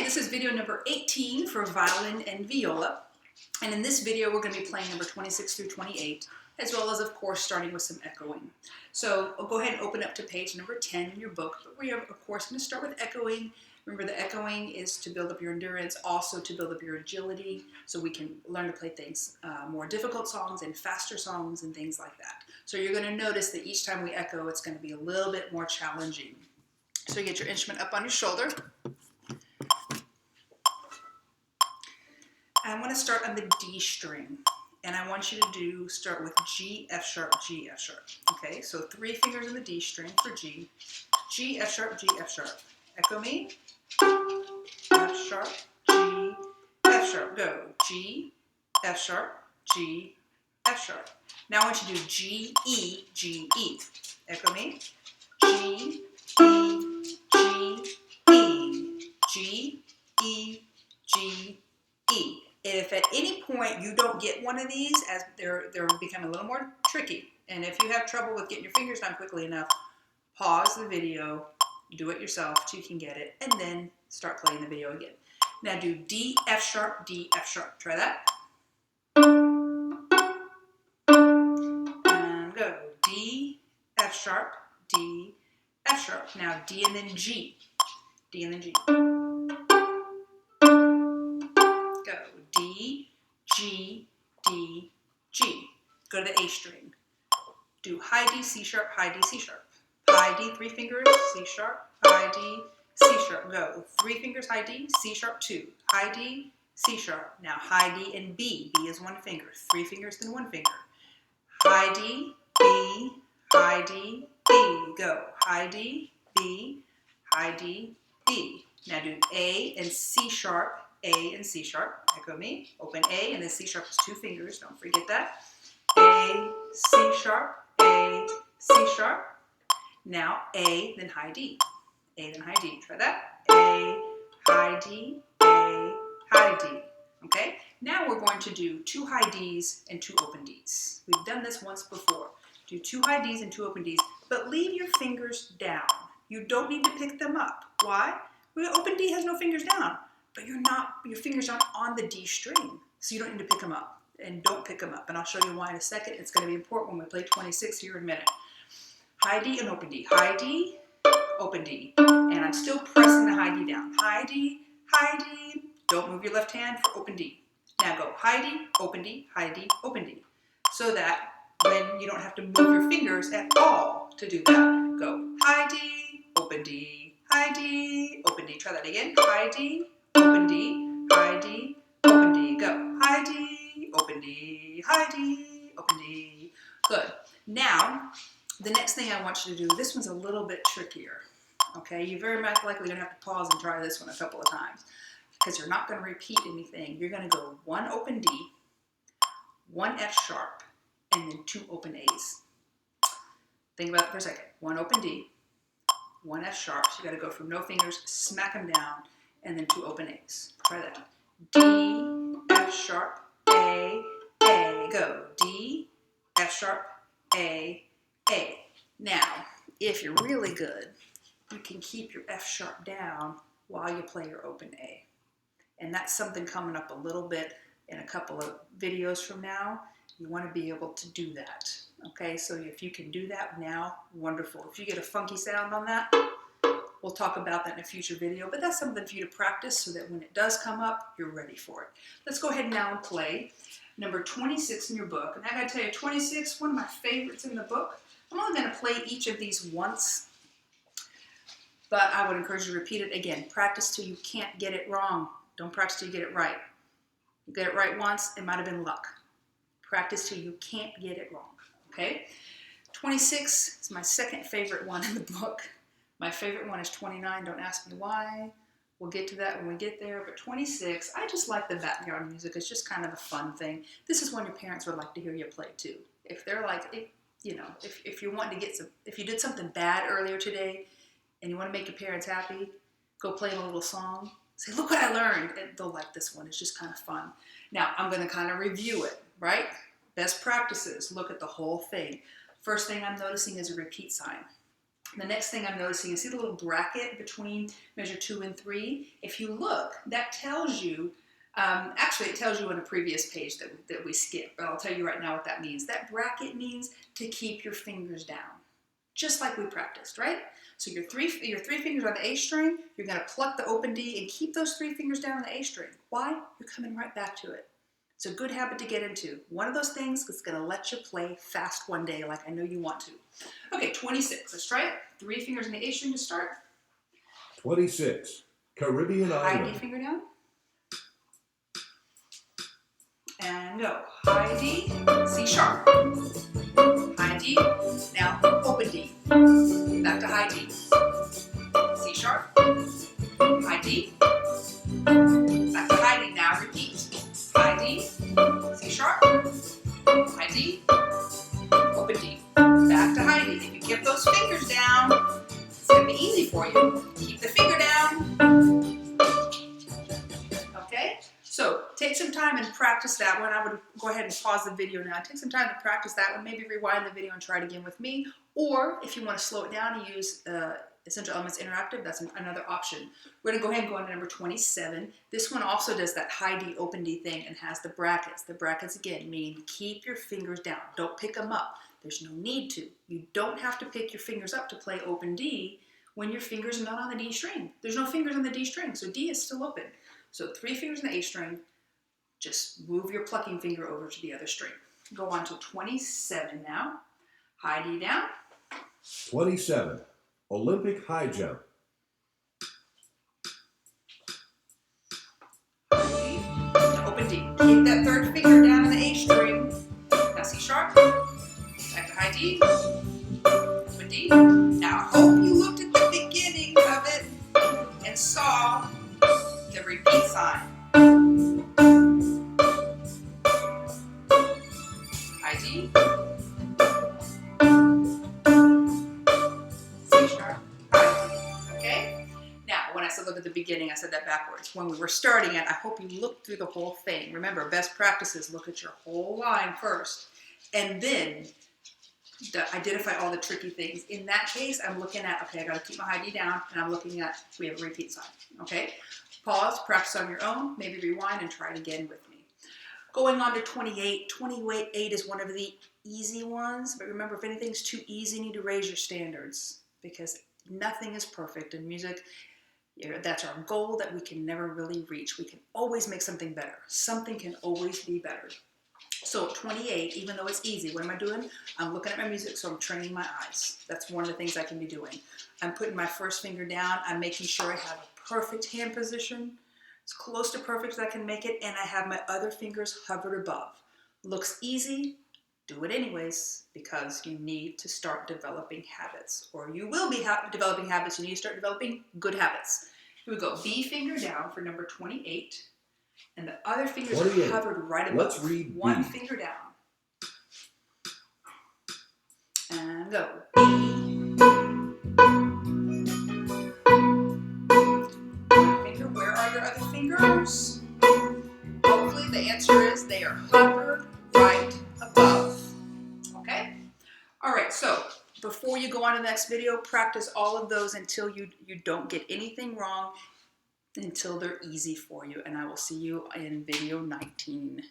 This is video number 18 for violin and viola. And in this video, we're going to be playing number 26 through 28, as well as, of course, starting with some echoing. So I'll go ahead and open up to page number 10 in your book. But we are, of course, going to start with echoing. Remember, the echoing is to build up your endurance, also to build up your agility, so we can learn to play things, more difficult songs and faster songs and things like that. So you're going to notice that each time we echo, it's going to be a little bit more challenging. So you get your instrument up on your shoulder. I want to start on the D string, and I want you to start with G, F sharp, G, F sharp. Okay, so 3 fingers in the D string for G. G, F sharp, G, F sharp. Echo me. F sharp, G, F sharp. Go. G, F sharp, G, F sharp. Now I want you to do G, E, G, E. Echo me. G, E, G, E. G, E, G, E. If at any point you don't get one of these, as they're becoming a little more tricky, and if you have trouble with getting your fingers down quickly enough, pause the video, do it yourself till you can get it, and then start playing the video again. Now do D, F sharp, D, F sharp. Try that. And go. D, F sharp, D, F sharp. Now D and then G. D and then G. D, G, D, G. Go to the A string. Do high D, C sharp, high D, C sharp. High D, 3 fingers, C sharp, high D, C sharp. Go. 3 fingers, high D, C sharp, 2. High D, C sharp. Now high D and B. B is 1 finger. 3 fingers, then 1 finger. High D, B, high D, B. Go. High D, B, high D, B. Now do A and C sharp, A and C sharp. Echo me. Open A, and then C sharp is 2 fingers. Don't forget that. A, C sharp, A, C sharp. Now A, then high D. A, then high D. Try that. A, high D, A, high D. Okay? Now we're going to do 2 high Ds and 2 open Ds. We've done this once before. Do 2 high Ds and 2 open Ds, but leave your fingers down. You don't need to pick them up. Why? Well, open D has no fingers down. But your fingers aren't on the D string, so you don't need to pick them up. And don't pick them up. And I'll show you why in a second. It's going to be important when we play 26 here in a minute. High D and open D. High D, open D. And I'm still pressing the high D down. High D, high D. Don't move your left hand for open D. Now go high D, open D, high D, open D. So that when you don't have to move your fingers at all to do that. Go high D, open D, high D, open D. Try that again. High D, open D, high D, open D. Go. High D, open D, high D, open D. Good. Now, the next thing I want you to do, this one's a little bit trickier. Okay, you're very much likely going to have to pause and try this one a couple of times because you're not going to repeat anything. You're going to go 1 open D, 1 F sharp, and then 2 open A's. Think about it for a second. 1 open D, 1 F sharp. So you got to go from no fingers, smack them down, and then 2 open A's. Try that. D, F sharp, A, A. Go. D, F sharp, A, A. Now, if you're really good, you can keep your F sharp down while you play your open A. And that's something coming up a little bit in a couple of videos from now. You want to be able to do that. Okay, so if you can do that now, wonderful. If you get a funky sound on that, we'll talk about that in a future video, but that's something for you to practice so that when it does come up, you're ready for it. Let's go ahead now and play number 26 in your book. And I gotta tell you, 26, one of my favorites in the book. I'm only gonna play each of these once, but I would encourage you to repeat it again. Practice till you can't get it wrong. Don't practice till you get it right. You get it right once, it might have been luck. Practice till you can't get it wrong, okay? 26 is my second favorite one in the book. My favorite one is 29. Don't ask me why. We'll get to that when we get there. But 26, I just like the background music. It's just kind of a fun thing. This is one your parents would like to hear you play too. If they're like, if you want to get some, if you did something bad earlier today and you want to make your parents happy, go play them a little song. Say, look what I learned. And they'll like this one. It's just kind of fun. Now, I'm going to kind of review it, right? Best practices. Look at the whole thing. First thing I'm noticing is a repeat sign. The next thing I'm noticing, you see the little bracket between measure 2 and 3? If you look, that tells you, actually it tells you on a previous page that we skipped, but I'll tell you right now what that means. That bracket means to keep your fingers down, just like we practiced, right? So your three fingers on the A string, you're gonna pluck the open D and keep those 3 fingers down on the A string. Why? You're coming right back to it. It's a good habit to get into. One of those things that's gonna let you play fast one day like I know you want to. Okay, 26, let's try it. 3 fingers on the A string to start. 26, Caribbean High Island. D finger down. And go. High D, C sharp. High D, now open D. Back to high D. C sharp. High D. Back to high D. Now repeat. High D, C sharp. High D. Open D. Back to high D. If you keep those fingers down, it's going to be easy for you. Keep the finger down. Okay? So take some time and practice that one. I would go ahead and pause the video now. Take some time to practice that one. Maybe rewind the video and try it again with me. Or if you want to slow it down and use Essential Elements Interactive, that's another option. We're going to go ahead and go on to number 27. This one also does that high D, open D thing and has the brackets. The brackets, again, mean keep your fingers down. Don't pick them up. There's no need to. You don't have to pick your fingers up to play open D when your fingers are not on the D string. There's no fingers on the D string, so D is still open. So 3 fingers on the A string, just move your plucking finger over to the other string. Go on to 27 now. High D down. 27, Olympic high jump. High D, open D. Keep that 3rd finger down on the A string. Now C sharp. Back to high D. Open D. Now I hope you looked at the beginning of it and saw the repeat sign. High D. C sharp. High D. Okay? Now, when I said look at the beginning, I said that backwards. When we were starting it, I hope you looked through the whole thing. Remember, best practices, look at your whole line first, and then identify all the tricky things. In that case, I'm looking at, okay, I got to keep my high D down, and I'm looking at, we have a repeat sign, okay? Pause, practice on your own, maybe rewind and try it again with me. Going on to 28. 28 is one of the easy ones, but remember, if anything's too easy, you need to raise your standards because nothing is perfect in music. That's our goal that we can never really reach. We can always make something better. Something can always be better. So 28, even though it's easy, what am I doing? I'm looking at my music, so I'm training my eyes. That's one of the things I can be doing. I'm putting my 1st finger down. I'm making sure I have a perfect hand position, as close to perfect as I can make it, and I have my other fingers hovered above. Looks easy, do it anyways, because you need to start developing habits, or you will be developing habits. You need to start developing good habits. Here we go. B finger down for number 28. And the other fingers are hovered right above. Let's read one B. finger down. And go. One finger. Where are your other fingers? Hopefully the answer is they are hovered right above. Okay? All right, so before you go on to the next video, practice all of those until you don't get anything wrong, until they're easy for you. And I will see you in video 19.